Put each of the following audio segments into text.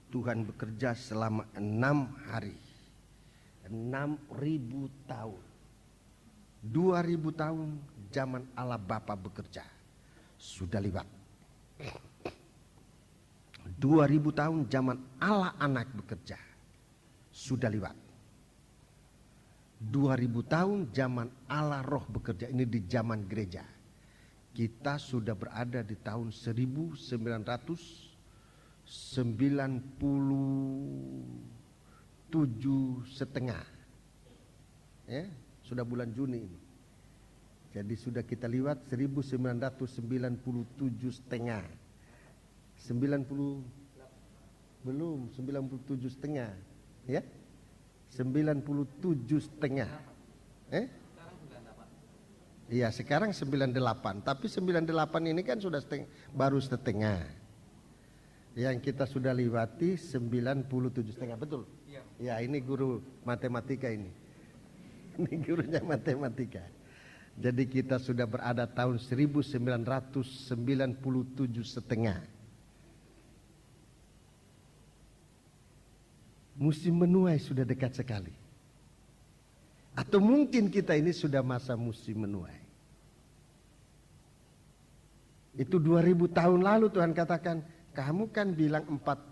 Tuhan bekerja selama 6 hari. 6.000 tahun. 2.000 tahun zaman Allah Bapa bekerja sudah lewat. 2.000 tahun zaman Allah Anak bekerja sudah lewat. 2.000 tahun zaman Allah Roh bekerja, ini di zaman gereja. Kita sudah berada di tahun 1997,5, ya, sudah bulan Juni ini. Jadi sudah kita lewat 1997,5. 90 belum, 97,5, ya, 97,5. Iya, sekarang 98. Tapi 98 ini kan sudah baru setengah. Yang kita sudah lewati 97,5, betul? Iya. Ya, ini guru matematika ini. Ini gurunya matematika. Jadi kita sudah berada tahun 1997,5. Musim menuai sudah dekat sekali. Atau mungkin kita ini sudah masa musim menuai. Itu 2000 tahun lalu Tuhan katakan, kamu kan bilang 4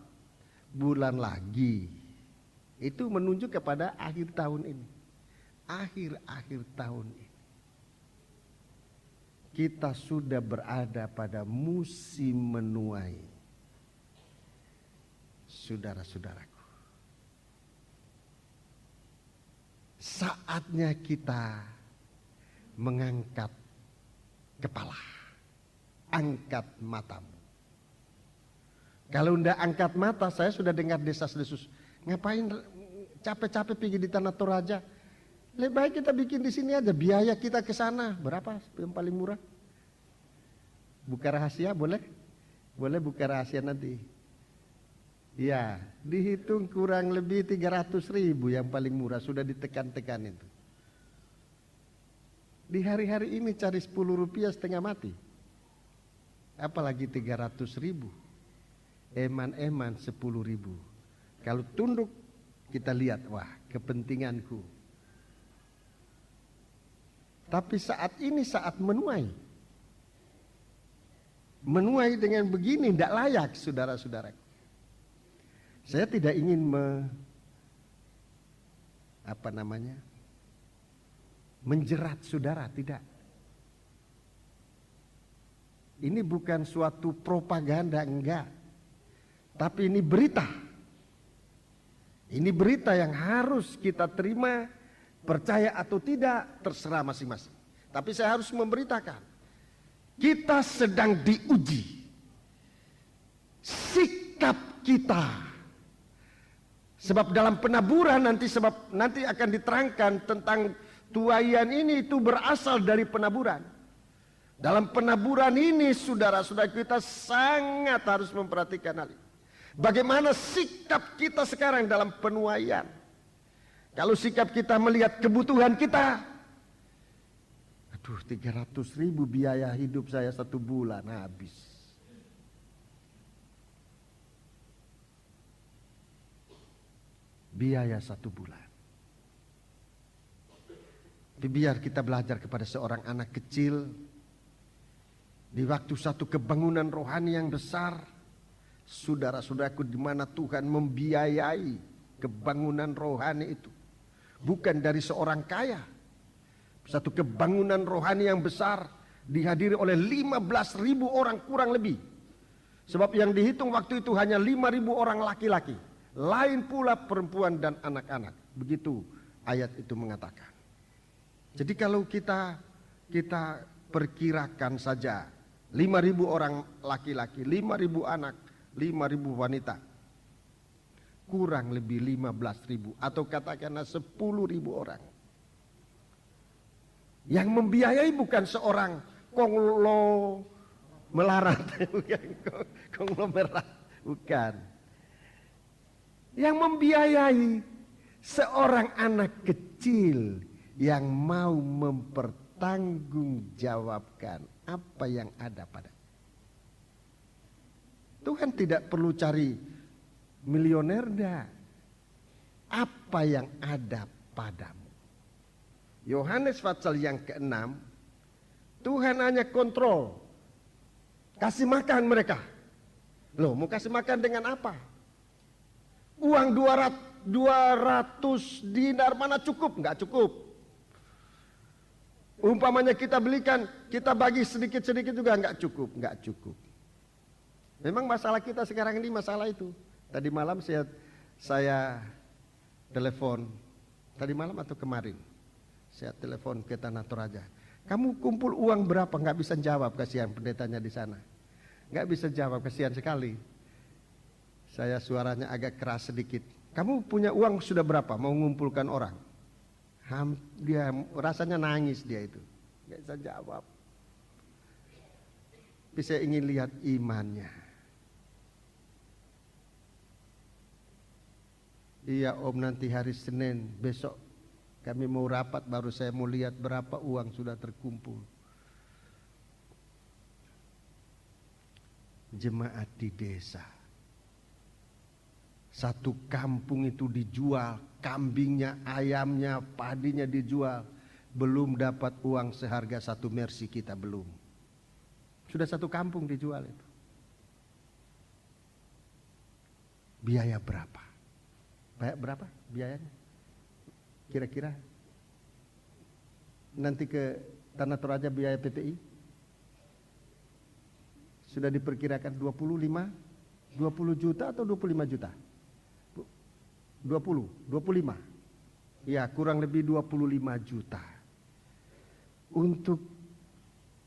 bulan lagi. Itu menunjuk kepada akhir tahun ini. Akhir-akhir tahun ini. Kita sudah berada pada musim menuai. Saudara-saudaraku. Saatnya kita mengangkat kepala, angkat matamu. Kalau ndak angkat mata, saya sudah dengar desas-desus. Ngapain capek-capek pergi di Tanah Toraja? Lebih baik kita bikin di sini aja. Biaya kita ke sana berapa yang paling murah? Buka rahasia boleh? Boleh buka rahasia nanti. Ya, dihitung kurang lebih 300.000 yang paling murah, sudah ditekan-tekan itu. Di hari-hari ini cari 10 rupiah setengah mati. Apalagi 300.000. Eman-eman 10.000. Kalau tunduk kita lihat, wah kepentinganku. Tapi saat ini saat menuai. Menuai dengan begini tidak layak, saudara-saudaraku. Saya tidak ingin menjerat saudara, tidak. Ini bukan suatu propaganda, enggak. Tapi ini berita. Ini berita yang harus kita terima, percaya atau tidak, terserah masing-masing. Tapi saya harus memberitakan, kita sedang diuji. Sikap kita. Sebab dalam penaburan nanti akan diterangkan tentang tuaian ini itu berasal dari penaburan. Dalam penaburan ini saudara-saudara kita sangat harus memperhatikan hal ini. Bagaimana sikap kita sekarang dalam penuaian. Kalau sikap kita melihat kebutuhan kita, aduh 300.000 biaya hidup saya 1 bulan habis. Biaya 1 bulan. Tapi biar kita belajar kepada seorang anak kecil. Di waktu satu kebangunan rohani yang besar. Saudara-saudaraku, di mana Tuhan membiayai kebangunan rohani itu. Bukan dari seorang kaya. Satu kebangunan rohani yang besar. Dihadiri oleh 15.000 orang kurang lebih. Sebab yang dihitung waktu itu hanya 5.000 orang laki-laki. Lain pula perempuan dan anak-anak. Begitu ayat itu mengatakan. Jadi kalau kita perkirakan saja 5.000 orang laki-laki, 5.000 anak, 5.000 wanita. Kurang lebih 15.000 atau katakanlah 10.000 orang. Yang membiayai bukan seorang konglomerat, bukan konglomerat, bukan. Yang membiayai seorang anak kecil yang mau mempertanggungjawabkan apa yang ada pada. Tuhan tidak perlu cari milioner enggak. Apa yang ada padamu. Yohanes pasal yang ke-6, Tuhan hanya kontrol. Kasih makan mereka. Loh, mau kasih makan dengan apa? Uang 200 dinar mana cukup? Enggak cukup. Umpamanya kita belikan, kita bagi sedikit-sedikit juga enggak cukup. Enggak cukup. Memang masalah kita sekarang ini masalah itu. Tadi malam saya telepon. Tadi malam atau kemarin? Saya telepon ke Tanah Toraja. Kamu kumpul uang berapa? Enggak bisa jawab, kasihan pendetanya di sana. Enggak bisa jawab, kasihan sekali. Saya suaranya agak keras sedikit. Kamu punya uang sudah berapa? Mau mengumpulkan orang? Dia rasanya nangis dia itu. Enggak bisa jawab. Tapi saya ingin lihat imannya. Iya Om, nanti hari Senin besok kami mau rapat, baru saya mau lihat berapa uang sudah terkumpul. Jemaat di desa. Satu kampung itu dijual, kambingnya, ayamnya, padinya dijual. Belum dapat uang seharga 1 mercy kita, belum. Sudah 1 kampung dijual itu. Biaya berapa? Berapa biayanya? Kira-kira? Nanti ke Tanah Toraja biaya PTI? Sudah diperkirakan 20 juta atau 25 juta? 25. Ya, kurang lebih 25 juta. Untuk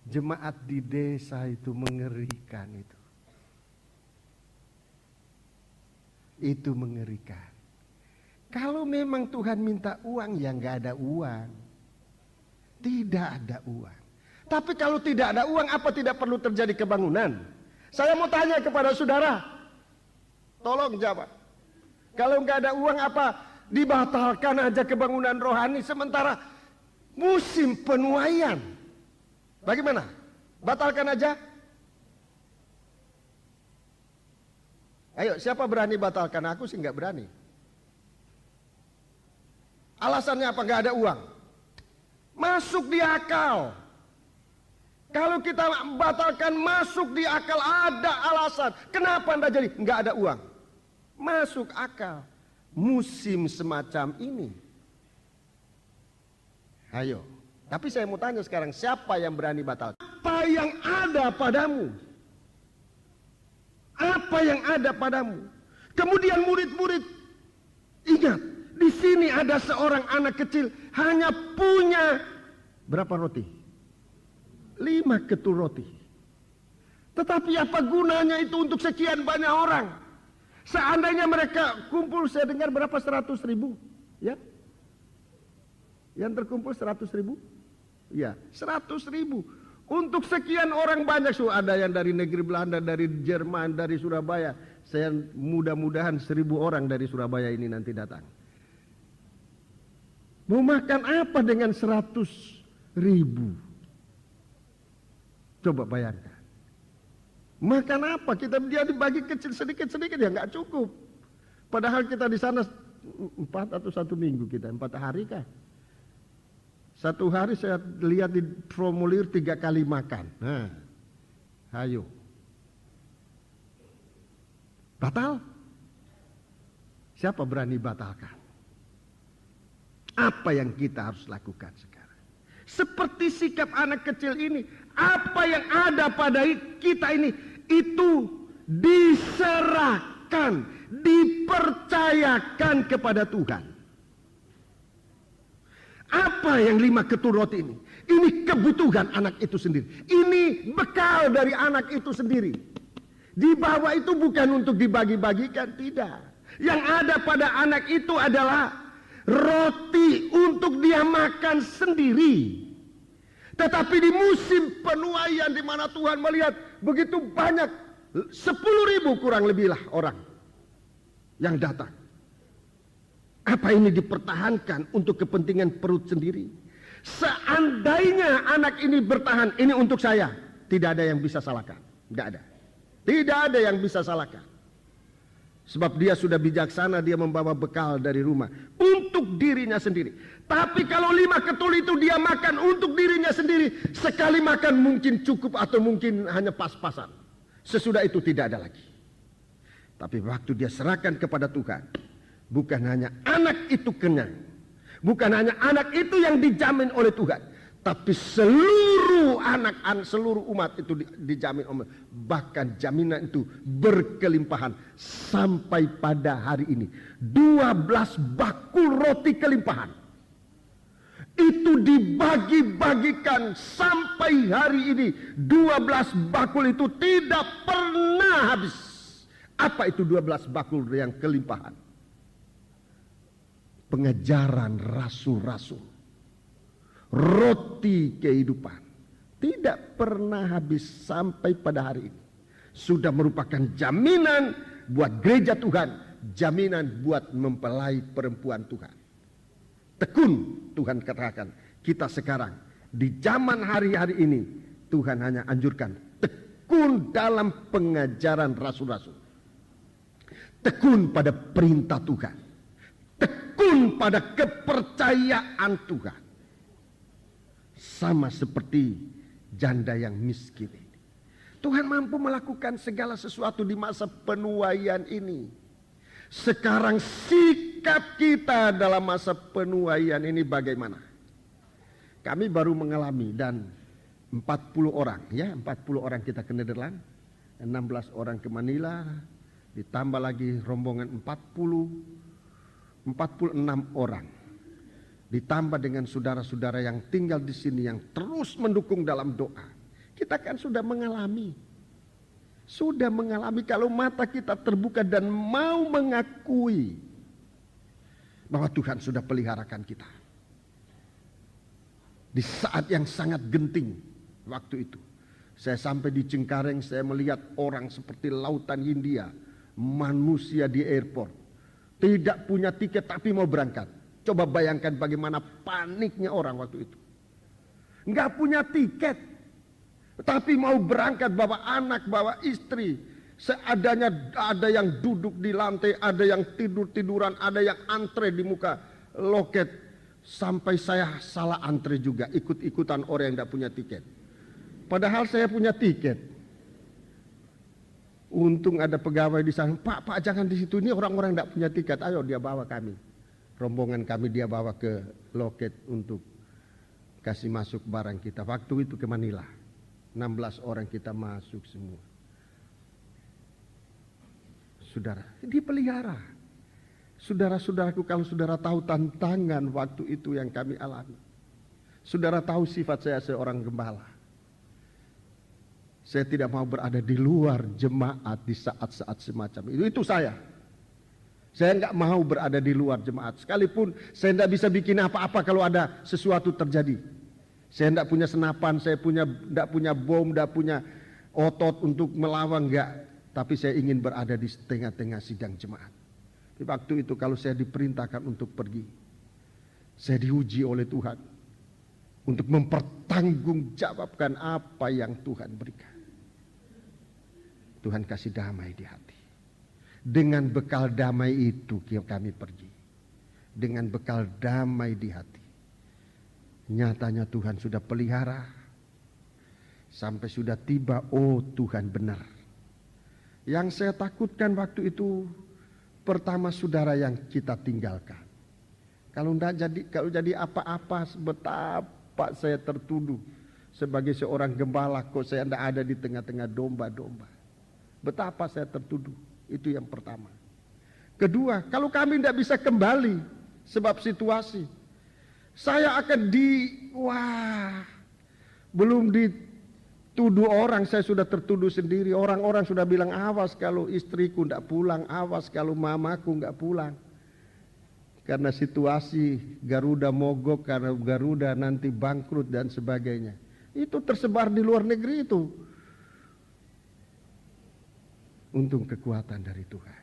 jemaat di desa itu mengerikan itu. Itu mengerikan. Kalau memang Tuhan minta uang, ya nggak ada uang. Tidak ada uang. Tapi kalau tidak ada uang, apa tidak perlu terjadi kebangunan? Saya mau tanya kepada saudara. Tolong jawab. Kalau nggak ada uang, apa dibatalkan aja kebangunan rohani sementara musim penuaian? Bagaimana? Batalkan aja? Ayo, siapa berani batalkan? Aku sih nggak berani. Alasannya apa? Nggak ada uang. Masuk di akal. Kalau kita batalkan, masuk di akal, ada alasan. Kenapa Anda jadi? Nggak ada uang. Masuk akal. Musim semacam ini. Ayo. Tapi saya mau tanya sekarang, siapa yang berani batalkan? Apa yang ada padamu? Apa yang ada padamu? Kemudian murid-murid, ingat, di sini ada seorang anak kecil hanya punya berapa roti? 5 ketul roti. Tetapi apa gunanya itu untuk sekian banyak orang? Seandainya mereka kumpul, saya dengar berapa, 100.000, ya? Yang terkumpul 100.000? Ya, 100.000. Untuk sekian orang banyak, so ada yang dari negeri Belanda, dari Jerman, dari Surabaya. Saya mudah-mudahan 1.000 orang dari Surabaya ini nanti datang. Mau makan apa dengan 100.000? Coba bayangkan. Makan apa? Dia dibagi kecil sedikit-sedikit, ya nggak cukup. Padahal kita di sana 4 atau 1 minggu kita, 4 hari kah? 1 hari saya lihat di formulir 3 kali makan. Nah, ayo. Batal? Siapa berani batalkan? Apa yang kita harus lakukan sekarang? Seperti sikap anak kecil ini, apa yang ada pada kita ini, itu diserahkan, dipercayakan kepada Tuhan. Apa yang 5 ketul roti ini? Ini kebutuhan anak itu sendiri. Ini bekal dari anak itu sendiri. Dibawa itu bukan untuk dibagi-bagikan, tidak. Yang ada pada anak itu adalah roti untuk dia makan sendiri. Tetapi di musim penuaian, di mana Tuhan melihat begitu banyak, 10.000 kurang lebih lah orang yang datang. Apa ini dipertahankan untuk kepentingan perut sendiri? Seandainya anak ini bertahan, ini untuk saya, tidak ada yang bisa salahkan. Tidak ada. Tidak ada yang bisa salahkan. Sebab dia sudah bijaksana, dia membawa bekal dari rumah untuk dirinya sendiri. Tapi kalau 5 ketul itu dia makan untuk dirinya sendiri, sekali makan mungkin cukup atau mungkin hanya pas-pasan. Sesudah itu tidak ada lagi. Tapi waktu dia serahkan kepada Tuhan, bukan hanya anak itu kenyang, bukan hanya anak itu yang dijamin oleh Tuhan, tapi seluruh anak-anak, seluruh umat itu dijamin oleh, bahkan jaminan itu berkelimpahan sampai pada hari ini. 12 bakul roti kelimpahan itu dibagi-bagikan sampai hari ini. 12 bakul itu tidak pernah habis. Apa itu 12 bakul yang kelimpahan? Pengajaran rasul-rasul, roti kehidupan, tidak pernah habis sampai pada hari ini. Sudah merupakan jaminan buat gereja Tuhan, jaminan buat mempelai perempuan Tuhan. Tekun, Tuhan katakan, kita sekarang di zaman hari-hari ini, Tuhan hanya anjurkan tekun dalam pengajaran rasul-rasul, tekun pada perintah Tuhan, tekun pada kepercayaan Tuhan. Sama seperti janda yang miskin ini. Tuhan mampu melakukan segala sesuatu di masa penuaian ini. Sekarang sikap kita dalam masa penuaian ini bagaimana? Kami baru mengalami dan 40 orang, ya 40 orang kita ke Nederland, 16 orang ke Manila, ditambah lagi rombongan 46 orang. Ditambah dengan saudara-saudara yang tinggal di sini yang terus mendukung dalam doa. Kita kan sudah mengalami kalau mata kita terbuka dan mau mengakui bahwa Tuhan sudah peliharakan kita. Di saat yang sangat genting waktu itu, saya sampai di Cengkareng, saya melihat orang seperti lautan Hindia, manusia di airport, tidak punya tiket tapi mau berangkat. Coba bayangkan bagaimana paniknya orang waktu itu. Nggak punya tiket, tapi mau berangkat, bawa anak, bawa istri. Seadanya, ada yang duduk di lantai, ada yang tidur-tiduran, ada yang antre di muka loket. Sampai saya salah antre juga, ikut-ikutan orang yang nggak punya tiket. Padahal saya punya tiket. Untung ada pegawai di sana. Pak jangan di situ, ini orang-orang nggak punya tiket. Ayo dia bawa kami. Rombongan kami dia bawa ke loket untuk kasih masuk barang kita. Waktu itu ke Manila, 16 orang kita masuk semua. Saudara, dipelihara. Saudara-saudaraku, kalau saudara tahu tantangan waktu itu yang kami alami, saudara tahu sifat saya seorang gembala. Saya tidak mau berada di luar jemaat di saat-saat semacam itu. Itu saya. Saya nggak mau berada di luar jemaat. Sekalipun saya tidak bisa bikin apa-apa kalau ada sesuatu terjadi. Saya tidak punya senapan, saya tidak punya bom, tidak punya otot untuk melawan, enggak. Tapi saya ingin berada di tengah-tengah sidang jemaat. Di waktu itu kalau saya diperintahkan untuk pergi, saya diuji oleh Tuhan untuk mempertanggungjawabkan apa yang Tuhan berikan. Tuhan kasih damai di hati. Dengan bekal damai itu kami pergi. Dengan bekal damai di hati. Nyatanya Tuhan sudah pelihara. Sampai sudah tiba, oh Tuhan benar. Yang saya takutkan waktu itu, pertama saudara yang kita tinggalkan. Kalau jadi apa-apa, betapa saya tertuduh. Sebagai seorang gembala, kok saya tidak ada di tengah-tengah domba-domba. Betapa saya tertuduh. Itu yang pertama. Kedua, kalau kami tidak bisa kembali sebab situasi, saya akan belum dituduh orang, saya sudah tertuduh sendiri. Orang-orang sudah bilang, awas kalau istriku tidak pulang, awas kalau mamaku tidak pulang. Karena situasi Garuda mogok, karena Garuda nanti bangkrut dan sebagainya. Itu tersebar di luar negeri itu. Untung kekuatan dari Tuhan.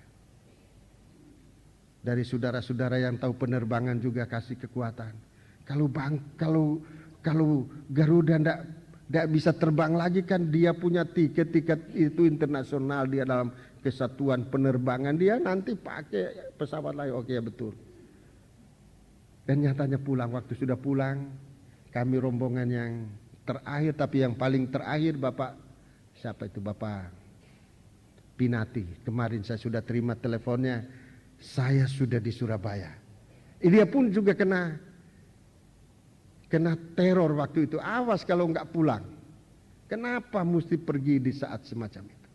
Dari saudara-saudara yang tahu penerbangan juga kasih kekuatan. Kalau Garuda tidak bisa terbang lagi, kan dia punya tiket itu internasional, dia dalam kesatuan penerbangan, dia nanti pakai pesawat lain. Oke, ya betul. Dan nyatanya pulang, waktu sudah pulang, kami rombongan yang terakhir, tapi yang paling terakhir Bapak, siapa itu, Bapak Pinati. Kemarin saya sudah terima teleponnya, saya sudah di Surabaya. Dia pun juga kena teror waktu itu. Awas kalau nggak pulang. Kenapa mesti pergi di saat semacam itu?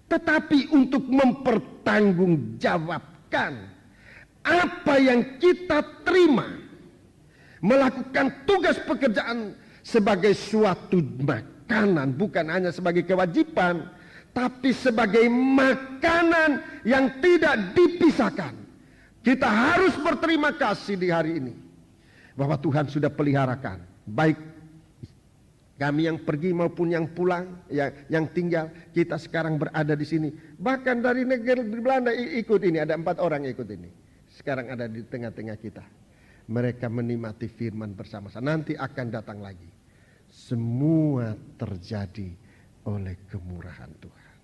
Tetapi untuk mempertanggungjawabkan apa yang kita terima, melakukan tugas pekerjaan sebagai suatu makanan, bukan hanya sebagai kewajiban, tapi sebagai makanan yang tidak dipisahkan. Kita harus berterima kasih di hari ini bahwa Tuhan sudah peliharakan, baik kami yang pergi maupun yang pulang, yang tinggal. Kita sekarang berada di sini. Bahkan dari negara Belanda ikut ini, ada 4 orang ikut ini. Sekarang ada di tengah-tengah kita. Mereka menikmati firman bersama-sama. Nanti akan datang lagi. Semua terjadi oleh kemurahan Tuhan.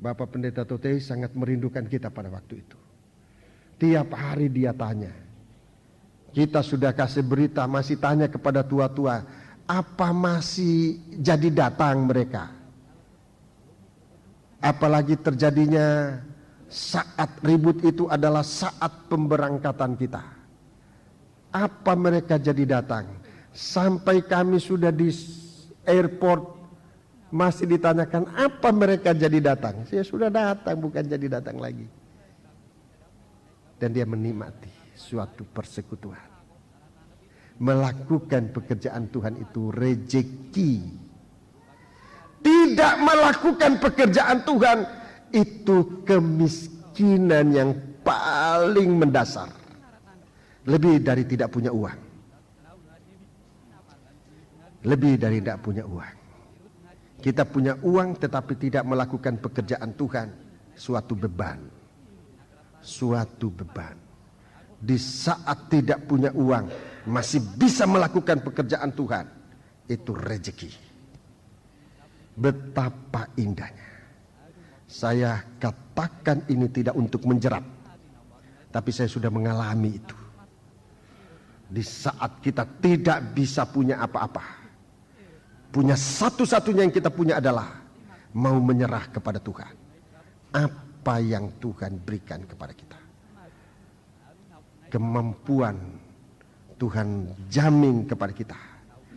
Bapak Pendeta Totei sangat merindukan kita pada waktu itu. Tiap hari dia tanya. Kita sudah kasih berita, masih tanya kepada tua-tua, apa masih jadi datang mereka? Apalagi terjadinya saat ribut itu adalah saat pemberangkatan kita. Apa mereka jadi datang? Sampai kami sudah di airport masih ditanyakan apa mereka jadi datang. Saya sudah datang, bukan jadi datang lagi. Dan dia menikmati suatu persekutuan. Melakukan pekerjaan Tuhan itu rejeki. Tidak melakukan pekerjaan Tuhan itu kemiskinan yang paling mendasar. Lebih dari tidak punya uang. Lebih dari tidak punya uang. Kita punya uang tetapi tidak melakukan pekerjaan Tuhan, suatu beban. Suatu beban. Di saat tidak punya uang masih bisa melakukan pekerjaan Tuhan, itu rezeki. Betapa indahnya. Saya katakan ini tidak untuk menjerat, tapi saya sudah mengalami itu. Di saat kita tidak bisa punya apa-apa, punya satu-satunya yang kita punya adalah mau menyerah kepada Tuhan. Apa yang Tuhan berikan kepada kita, kemampuan Tuhan jamin kepada kita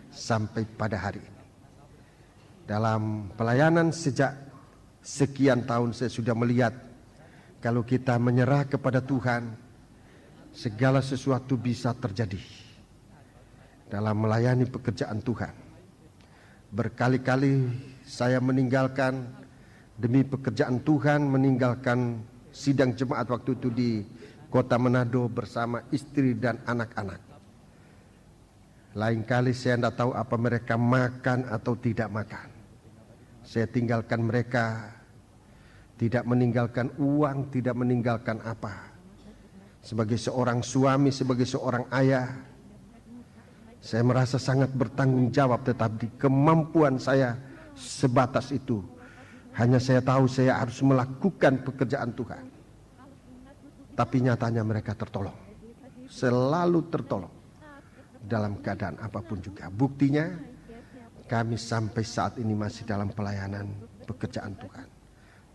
sampai pada hari ini. Dalam pelayanan sejak sekian tahun saya sudah melihat kalau kita menyerah kepada Tuhan, segala sesuatu bisa terjadi. Dalam melayani pekerjaan Tuhan, berkali-kali saya meninggalkan demi pekerjaan Tuhan, meninggalkan sidang jemaat waktu itu di kota Manado bersama istri dan anak-anak. Lain kali saya tidak tahu apa mereka makan atau tidak makan. Saya tinggalkan mereka, tidak meninggalkan uang, tidak meninggalkan apa. Sebagai seorang suami, sebagai seorang ayah, saya merasa sangat bertanggung jawab, tetapi kemampuan saya sebatas itu. Hanya saya tahu saya harus melakukan pekerjaan Tuhan. Tapi nyatanya mereka tertolong, selalu tertolong. Dalam keadaan apapun juga. Buktinya kami sampai saat ini masih dalam pelayanan pekerjaan Tuhan.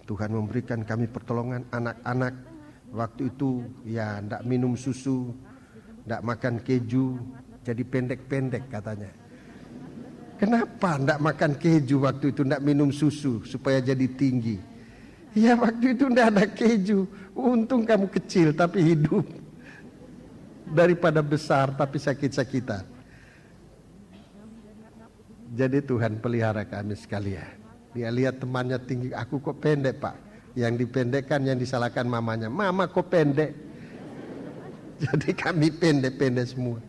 Tuhan memberikan kami pertolongan. Anak-anak waktu itu ya tidak minum susu, tidak makan keju, jadi pendek-pendek katanya. Kenapa tidak makan keju waktu itu, tidak minum susu supaya jadi tinggi? Ya waktu itu tidak ada keju. Untung kamu kecil tapi hidup. Daripada besar tapi sakit-sakitan. Jadi Tuhan pelihara kami sekalian. Dia lihat temannya tinggi, aku kok pendek pak. Yang dipendekkan, yang disalahkan mamanya, mama kok pendek. Jadi kami pendek-pendek semua.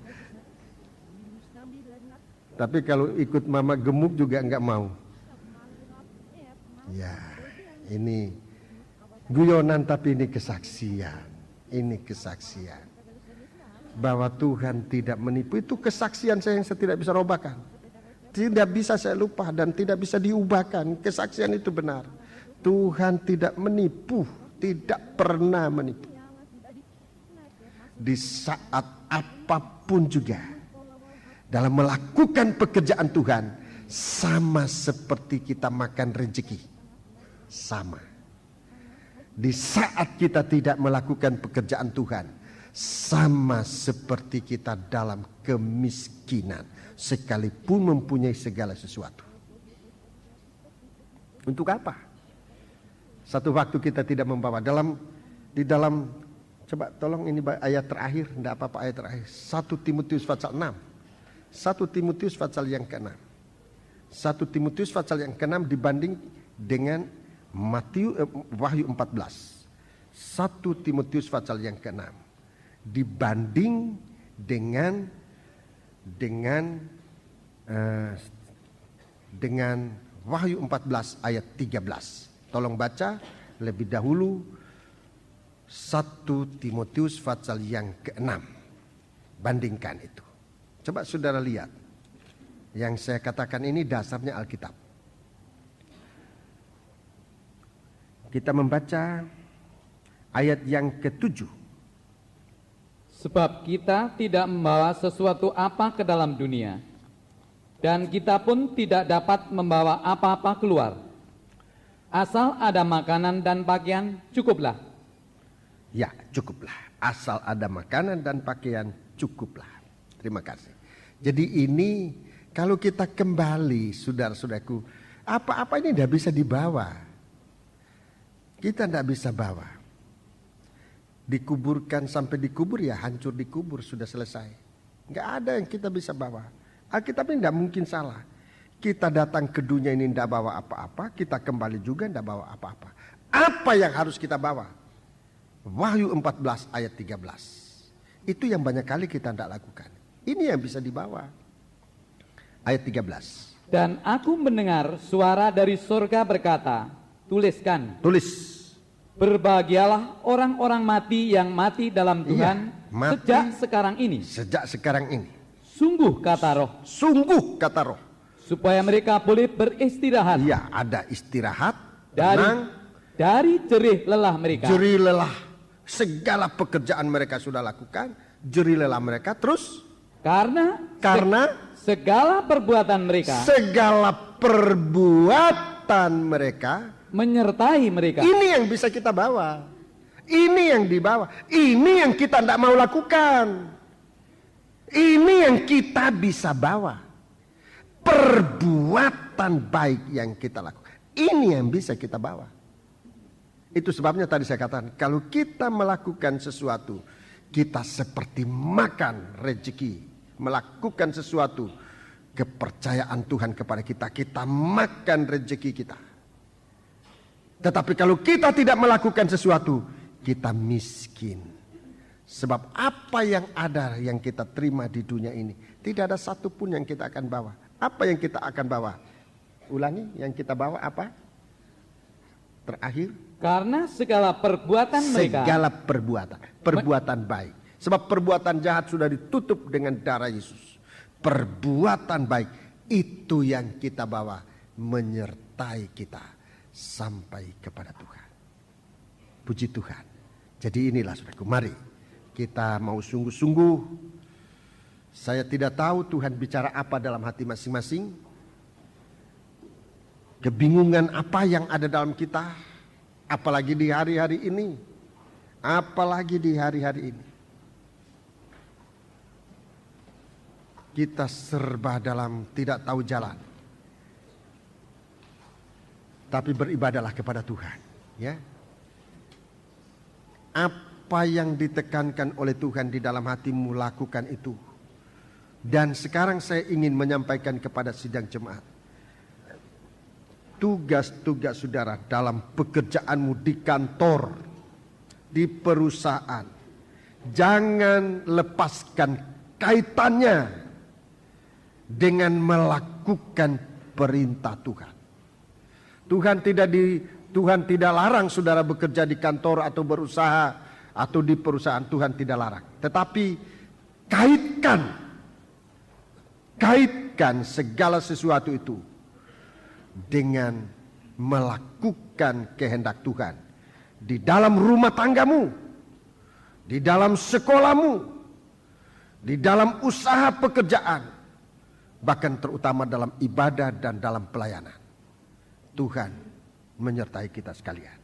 Tapi kalau ikut mama gemuk juga enggak mau. Ya, ini guyonan tapi ini kesaksian. Ini kesaksian. Bahwa Tuhan tidak menipu, itu kesaksian saya yang saya tidak bisa robahkan. Tidak bisa saya lupa dan tidak bisa diubahkan. Kesaksian itu benar. Tuhan tidak menipu, tidak pernah menipu. Di saat apapun juga, dalam melakukan pekerjaan Tuhan, sama seperti kita makan rezeki. Sama. Di saat kita tidak melakukan pekerjaan Tuhan, sama seperti kita dalam kemiskinan, sekalipun mempunyai segala sesuatu. Untuk apa? Satu waktu kita tidak membawa di dalam coba tolong ini ayat terakhir, tidak apa-apa ayat terakhir. 1 Timotius pasal 6. 1 Timotius pasal yang ke-6. 1 Timotius pasal yang ke-6 dibanding dengan Wahyu 14. 1 Timotius pasal yang ke-6 dibanding dengan Wahyu 14 ayat 13. Tolong baca lebih dahulu 1 Timotius pasal yang ke-6. Bandingkan itu. Coba saudara lihat. Yang saya katakan ini dasarnya Alkitab. Kita membaca ayat yang ke-7. Sebab kita tidak membawa sesuatu apa ke dalam dunia, dan kita pun tidak dapat membawa apa-apa keluar. Asal ada makanan dan pakaian, cukuplah. Ya, cukuplah. Asal ada makanan dan pakaian, cukuplah. Terima kasih. Jadi ini kalau kita kembali, saudara-saudaraku, apa-apa ini tidak bisa dibawa. Kita tidak bisa bawa. Dikuburkan sampai dikubur ya hancur dikubur, sudah selesai. Nggak ada yang kita bisa bawa. Alkitab ini tidak mungkin salah. Kita datang ke dunia ini tidak bawa apa-apa, kita kembali juga tidak bawa apa-apa. Apa yang harus kita bawa? Wahyu 14 ayat 13. Itu yang banyak kali kita tidak lakukan. Ini yang bisa dibawa. Ayat 13. Dan aku mendengar suara dari surga berkata, tuliskan. Tulis. Berbahagialah orang-orang mati yang mati dalam Tuhan mati sejak sekarang ini. Sejak sekarang ini. Sungguh kata roh. Sungguh kata roh. Supaya mereka boleh beristirahat. Iya, ada istirahat. Dari jerih lelah mereka. Jerih lelah. Segala pekerjaan mereka sudah lakukan. Jerih lelah mereka terus. Karena segala perbuatan mereka. Segala perbuatan mereka menyertai mereka. Ini yang bisa kita bawa. Ini yang dibawa. Ini yang kita tidak mau lakukan. Ini yang kita bisa bawa. Perbuatan baik yang kita lakukan. Ini yang bisa kita bawa. Itu sebabnya tadi saya katakan, kalau kita melakukan sesuatu, kita seperti makan rezeki. Melakukan sesuatu, kepercayaan Tuhan kepada kita, kita makan rezeki kita. Tetapi kalau kita tidak melakukan sesuatu, kita miskin. Sebab apa yang ada yang kita terima di dunia ini, tidak ada satupun yang kita akan bawa. Apa yang kita akan bawa? Ulangi, yang kita bawa apa? Terakhir. Karena segala perbuatan mereka. Segala perbuatan baik. Sebab perbuatan jahat sudah ditutup dengan darah Yesus. Perbuatan baik itu yang kita bawa, menyertai kita sampai kepada Tuhan. Puji Tuhan. Jadi inilah saudaraku, mari kita mau sungguh-sungguh. Saya tidak tahu Tuhan bicara apa dalam hati masing-masing. Kebingungan apa yang ada dalam kita, apalagi di hari-hari ini. Apalagi di hari-hari ini. Kita serba dalam tidak tahu jalan. Tapi beribadahlah kepada Tuhan, ya. Apa yang ditekankan oleh Tuhan di dalam hatimu, lakukan itu. Dan sekarang saya ingin menyampaikan kepada sidang jemaat. Tugas-tugas saudara dalam pekerjaanmu di kantor, di perusahaan. Jangan lepaskan kaitannya dengan melakukan perintah Tuhan. Tuhan tidak larang saudara bekerja di kantor atau berusaha atau di perusahaan. Tuhan tidak larang. Tetapi kaitkan segala sesuatu itu dengan melakukan kehendak Tuhan di dalam rumah tanggamu, di dalam sekolahmu, di dalam usaha pekerjaan, bahkan terutama dalam ibadah dan dalam pelayanan. Tuhan menyertai kita sekalian.